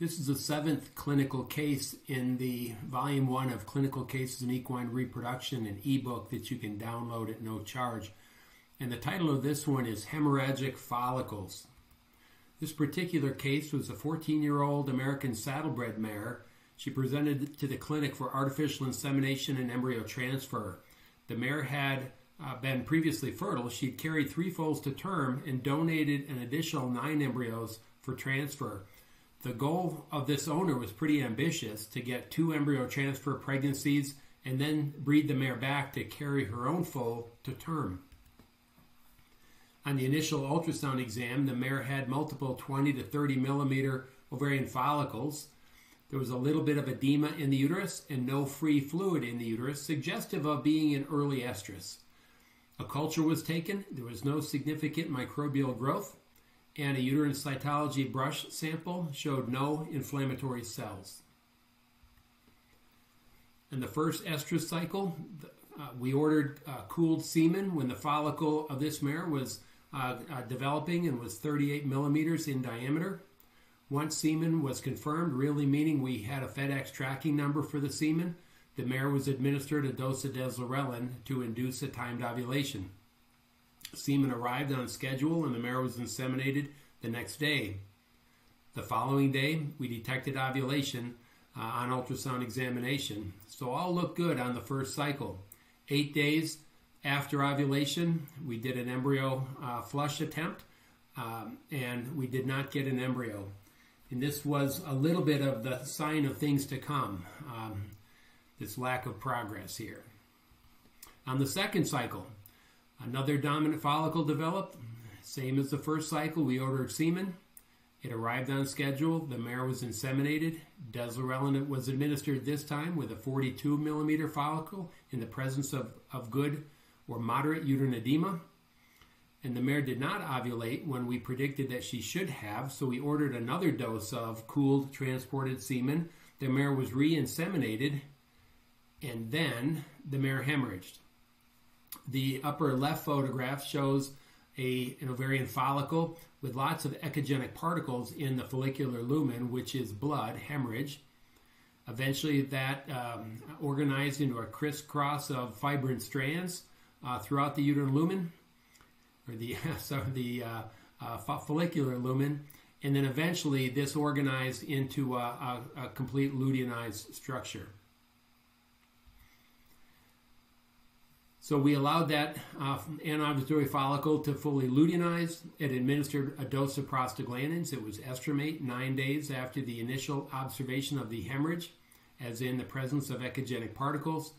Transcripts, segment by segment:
This is the 7th clinical case in the Volume 1 of Clinical Cases in Equine Reproduction, an ebook that you can download at no charge. And the title of this one is Hemorrhagic Follicles. This particular case was a 14-year-old American saddlebred mare. She presented to the clinic for artificial insemination and embryo transfer. The mare had been previously fertile. She'd carried 3 foals to term and donated an additional 9 embryos for transfer. The goal of this owner was pretty ambitious, to get 2 embryo transfer pregnancies and then breed the mare back to carry her own foal to term. On the initial ultrasound exam, the mare had multiple 20 to 30 millimeter ovarian follicles. There was a little bit of edema in the uterus and no free fluid in the uterus, suggestive of being in early estrus. A culture was taken. There was no significant microbial growth, and a uterine cytology brush sample showed no inflammatory cells. In the first estrus cycle, we ordered cooled semen when the follicle of this mare was developing and was 38 millimeters in diameter. Once semen was confirmed, really meaning we had a FedEx tracking number for the semen, the mare was administered a dose of deslorelin to induce a timed ovulation. Semen arrived on schedule and the mare was inseminated the next day. The following day, we detected ovulation on ultrasound examination. So all looked good on the first cycle. 8 days after ovulation, we did an embryo flush attempt and we did not get an embryo. And this was a little bit of the sign of things to come, this lack of progress here. On the second cycle, another dominant follicle developed. Same as the first cycle, we ordered semen. It arrived on schedule. The mare was inseminated. Deslorelin was administered this time with a 42 millimeter follicle in the presence of good or moderate uterine edema. And the mare did not ovulate when we predicted that she should have, so we ordered another dose of cooled transported semen. The mare was re-inseminated, and then the mare hemorrhaged. The upper left photograph shows an ovarian follicle with lots of echogenic particles in the follicular lumen, which is blood, hemorrhage. Eventually that organized into a crisscross of fibrin strands throughout the uterine lumen, or the follicular lumen, and then eventually this organized into a complete luteinized structure. So we allowed that anovulatory follicle to fully luteinize. It administered a dose of prostaglandins. It was estromate 9 days after the initial observation of the hemorrhage, as in the presence of echogenic particles,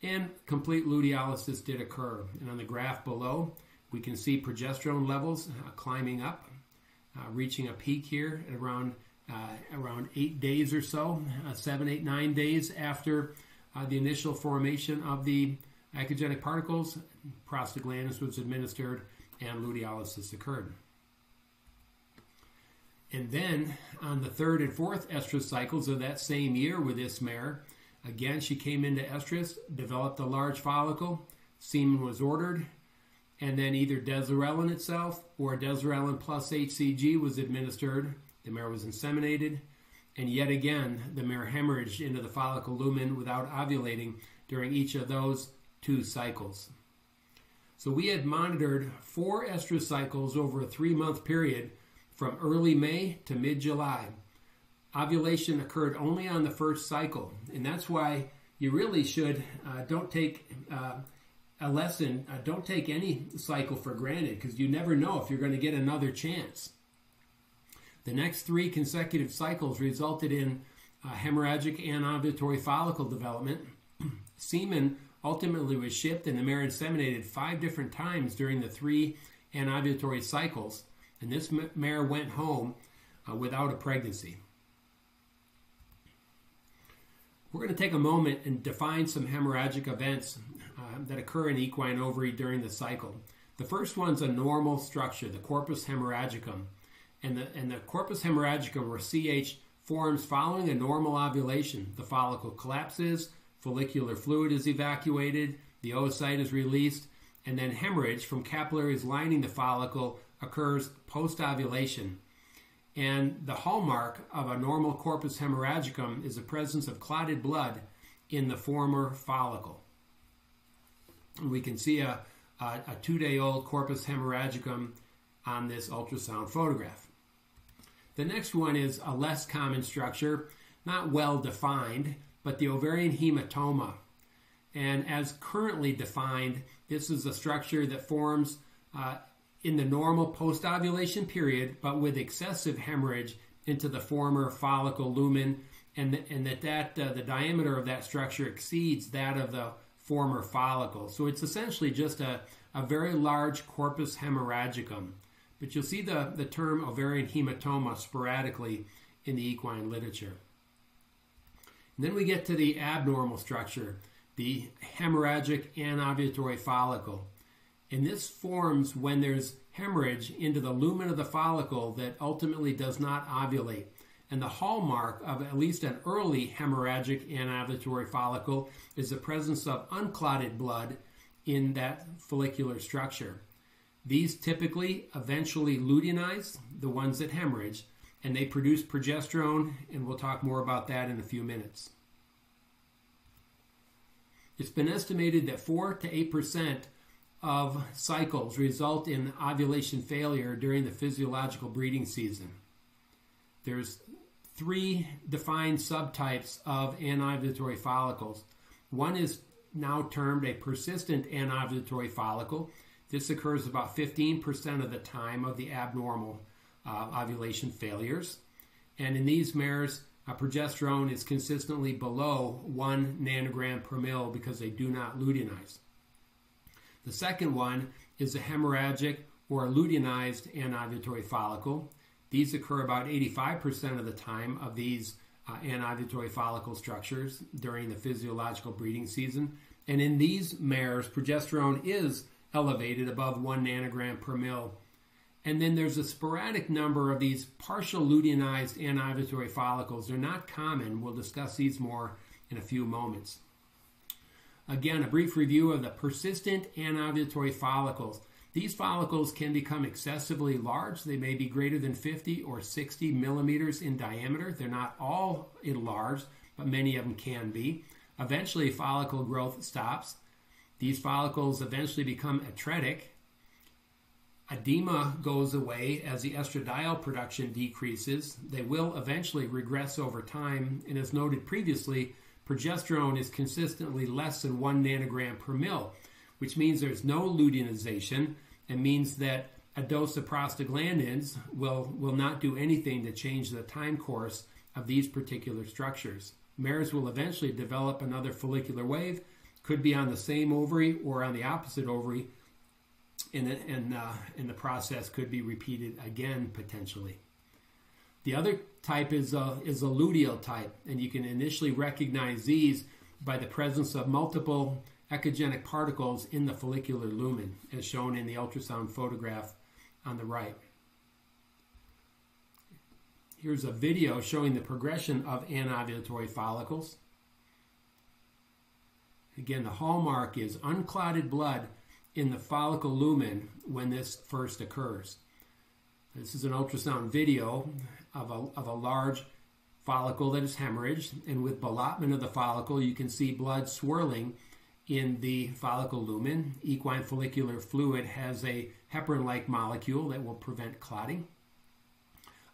and complete luteolysis did occur. And on the graph below, we can see progesterone levels climbing up, reaching a peak here at around 8 days or so, 7, 8, 9 days after the initial formation of the echogenic particles. Prostaglandins was administered and luteolysis occurred. And then on the 3rd and 4th estrus cycles of that same year with this mare, again she came into estrus, developed a large follicle, semen was ordered, and then either deslorelin itself or deslorelin plus HCG was administered. The mare was inseminated, and yet again the mare hemorrhaged into the follicle lumen without ovulating during each of those 2 cycles. So we had monitored 4 estrus cycles over a 3-month period from early May to mid-July. Ovulation occurred only on the first cycle, and that's why you really should don't take don't take any cycle for granted, because you never know if you're going to get another chance. The next 3 consecutive cycles resulted in hemorrhagic anovulatory follicle development. Semen ultimately was shipped and the mare inseminated 5 different times during the 3 anovulatory cycles, and this mare went home without a pregnancy. We're going to take a moment and define some hemorrhagic events that occur in equine ovary during the cycle. The first one's a normal structure, the corpus hemorrhagicum. And the corpus hemorrhagicum, or CH, forms following a normal ovulation. The follicle collapses, follicular fluid is evacuated, the oocyte is released, and then hemorrhage from capillaries lining the follicle occurs post-ovulation. And the hallmark of a normal corpus hemorrhagicum is the presence of clotted blood in the former follicle. We can see a 2-day-old corpus hemorrhagicum on this ultrasound photograph. The next one is a less common structure, not well defined, but the ovarian hematoma. And as currently defined, this is a structure that forms in the normal post-ovulation period, but with excessive hemorrhage into the former follicle lumen, and that the diameter of that structure exceeds that of the former follicle. So it's essentially just a very large corpus hemorrhagicum. But you'll see the term ovarian hematoma sporadically in the equine literature. And then we get to the abnormal structure, the hemorrhagic anovulatory follicle. And this forms when there's hemorrhage into the lumen of the follicle that ultimately does not ovulate. And the hallmark of at least an early hemorrhagic anovulatory follicle is the presence of unclotted blood in that follicular structure. These typically eventually luteinize, the ones that hemorrhage, and they produce progesterone, and we'll talk more about that in a few minutes. It's been estimated that 4 to 8% of cycles result in ovulation failure during the physiological breeding season. There's 3 defined subtypes of anovulatory follicles. One is now termed a persistent anovulatory follicle. This occurs about 15% of the time of the abnormal ovulation failures. And in these mares, progesterone is consistently below 1 nanogram per mil because they do not luteinize. The second one is a hemorrhagic or luteinized anovulatory follicle. These occur about 85% of the time of these anovulatory follicle structures during the physiological breeding season. And in these mares, progesterone is elevated above 1 nanogram per mil. And then there's a sporadic number of these partial luteinized anovulatory follicles. They're not common. We'll discuss these more in a few moments. Again, a brief review of the persistent anovulatory follicles. These follicles can become excessively large. They may be greater than 50 or 60 millimeters in diameter. They're not all enlarged, but many of them can be. Eventually, follicle growth stops. These follicles eventually become atretic. Edema goes away as the estradiol production decreases. They will eventually regress over time, and as noted previously, progesterone is consistently less than 1 nanogram per mil, which means there's no luteinization and means that a dose of prostaglandins will not do anything to change the time course of these particular structures. Mares will eventually develop another follicular wave, could be on the same ovary or on the opposite ovary, and the process could be repeated again potentially. The other type is a luteal type, and you can initially recognize these by the presence of multiple echogenic particles in the follicular lumen, as shown in the ultrasound photograph on the right. Here's a video showing the progression of anovulatory follicles. Again, the hallmark is unclotted blood in the follicle lumen when this first occurs. This is an ultrasound video of a large follicle that is hemorrhaged, and with ballottement of the follicle, you can see blood swirling in the follicle lumen. Equine follicular fluid has a heparin-like molecule that will prevent clotting.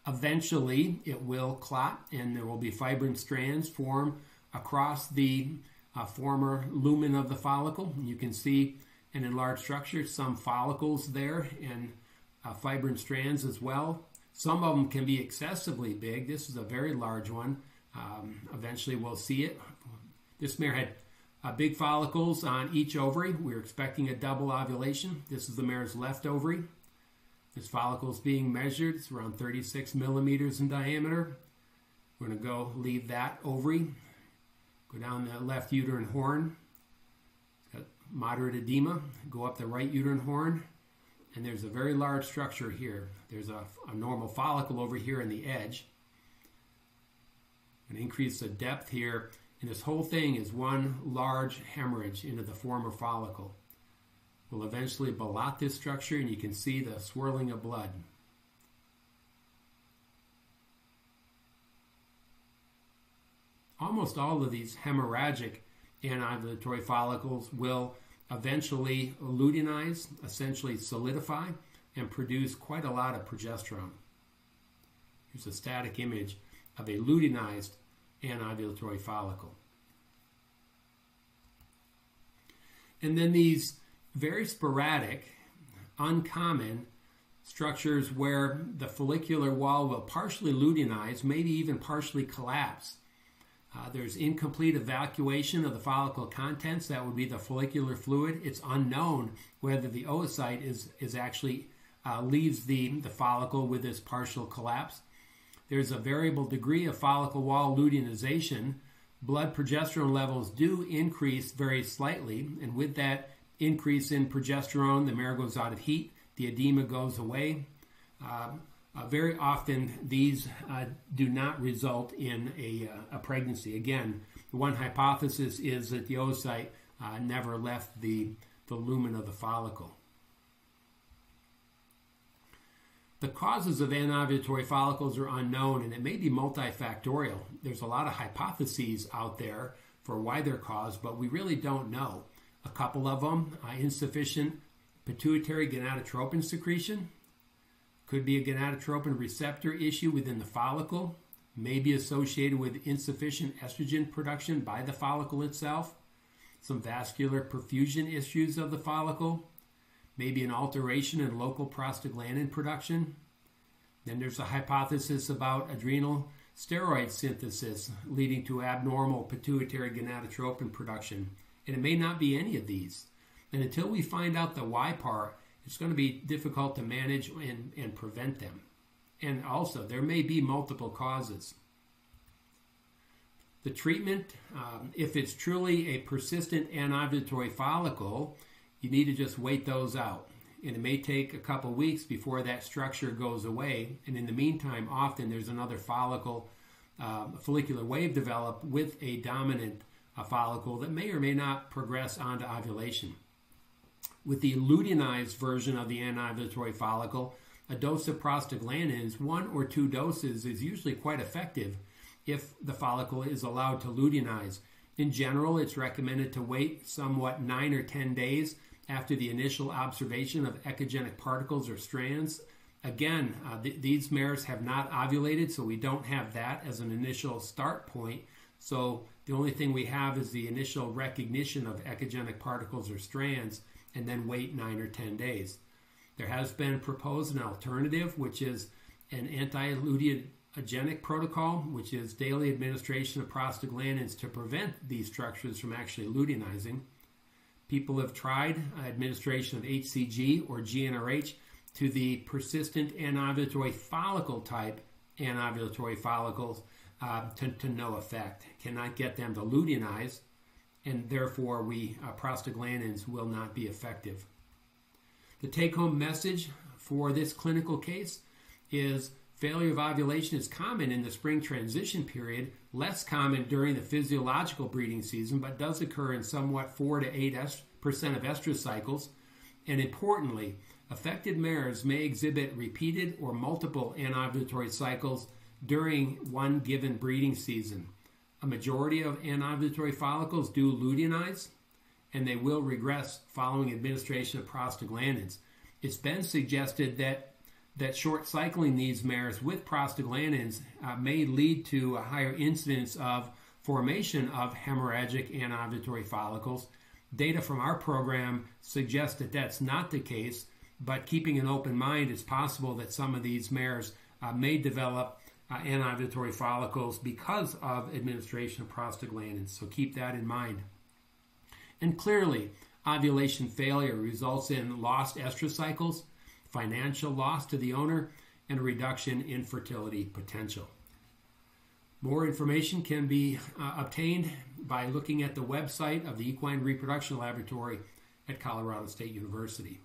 Eventually, it will clot, and there will be fibrin strands form across the former lumen of the follicle. You can see an enlarged structure, some follicles there, and fibrin strands as well. Some of them can be excessively big. This is a very large one. Eventually we'll see it. This mare had big follicles on each ovary. We're expecting a double ovulation. This is the mare's left ovary. This follicle is being measured. It's around 36 millimeters in diameter. We're going to go leave that ovary, go down the left uterine horn. It's got moderate edema. Go up the right uterine horn. And there's a very large structure here. There's a normal follicle over here in the edge. An increase of depth here. And this whole thing is one large hemorrhage into the former follicle. We'll eventually ballot this structure, and you can see the swirling of blood. almost all of these hemorrhagic anovulatory follicles will eventually luteinize, essentially solidify, and produce quite a lot of progesterone. Here's a static image of a luteinized anovulatory follicle. And then these very sporadic, uncommon structures where the follicular wall will partially luteinize, maybe even partially collapse. There's incomplete evacuation of the follicle contents. That would be the follicular fluid. It's unknown whether the oocyte is actually leaves the follicle with this partial collapse. There's a variable degree of follicle wall luteinization. Blood progesterone levels do increase very slightly, and with that increase in progesterone, the mare goes out of heat, the edema goes away. Very often, these do not result in a pregnancy. Again, the one hypothesis is that the oocyte never left the lumen of the follicle. The causes of anovulatory follicles are unknown, and it may be multifactorial. There's a lot of hypotheses out there for why they're caused, but we really don't know. A couple of them, insufficient pituitary gonadotropin secretion. Could be a gonadotropin receptor issue within the follicle, may be associated with insufficient estrogen production by the follicle itself, some vascular perfusion issues of the follicle, maybe an alteration in local prostaglandin production. Then there's a hypothesis about adrenal steroid synthesis leading to abnormal pituitary gonadotropin production, and it may not be any of these. And until we find out the why part, it's going to be difficult to manage and prevent them. And also, there may be multiple causes. The treatment, if it's truly a persistent anovulatory follicle, you need to just wait those out. And it may take a couple weeks before that structure goes away. And in the meantime, often there's another follicle, follicular wave develop with a dominant follicle that may or may not progress onto ovulation. With the luteinized version of the anovulatory follicle, a dose of prostaglandins, 1 or 2 doses, is usually quite effective if the follicle is allowed to luteinize. In general, it's recommended to wait somewhat 9 or 10 days after the initial observation of echogenic particles or strands. Again, these mares have not ovulated, so we don't have that as an initial start point. So the only thing we have is the initial recognition of echogenic particles or strands, and then wait 9 or 10 days. There has been proposed an alternative, which is an anti-luteogenic protocol, which is daily administration of prostaglandins to prevent these structures from actually luteinizing. People have tried administration of HCG or GnRH to the persistent anovulatory follicle type anovulatory follicles to no effect. Cannot get them to luteinize, and therefore prostaglandins will not be effective. The take-home message for this clinical case is failure of ovulation is common in the spring transition period, less common during the physiological breeding season, but does occur in somewhat 4 to 8% of estrus cycles. And importantly, affected mares may exhibit repeated or multiple anovulatory cycles during one given breeding season. A majority of anovulatory follicles do luteinize, and they will regress following administration of prostaglandins. It's been suggested that short cycling these mares with prostaglandins may lead to a higher incidence of formation of hemorrhagic anovulatory follicles. Data from our program suggests that that's not the case, but keeping an open mind, it's possible that some of these mares may develop anovulatory follicles because of administration of prostaglandins. So keep that in mind. And clearly, ovulation failure results in lost estrus cycles, financial loss to the owner, and a reduction in fertility potential. More information can be obtained by looking at the website of the Equine Reproduction Laboratory at Colorado State University.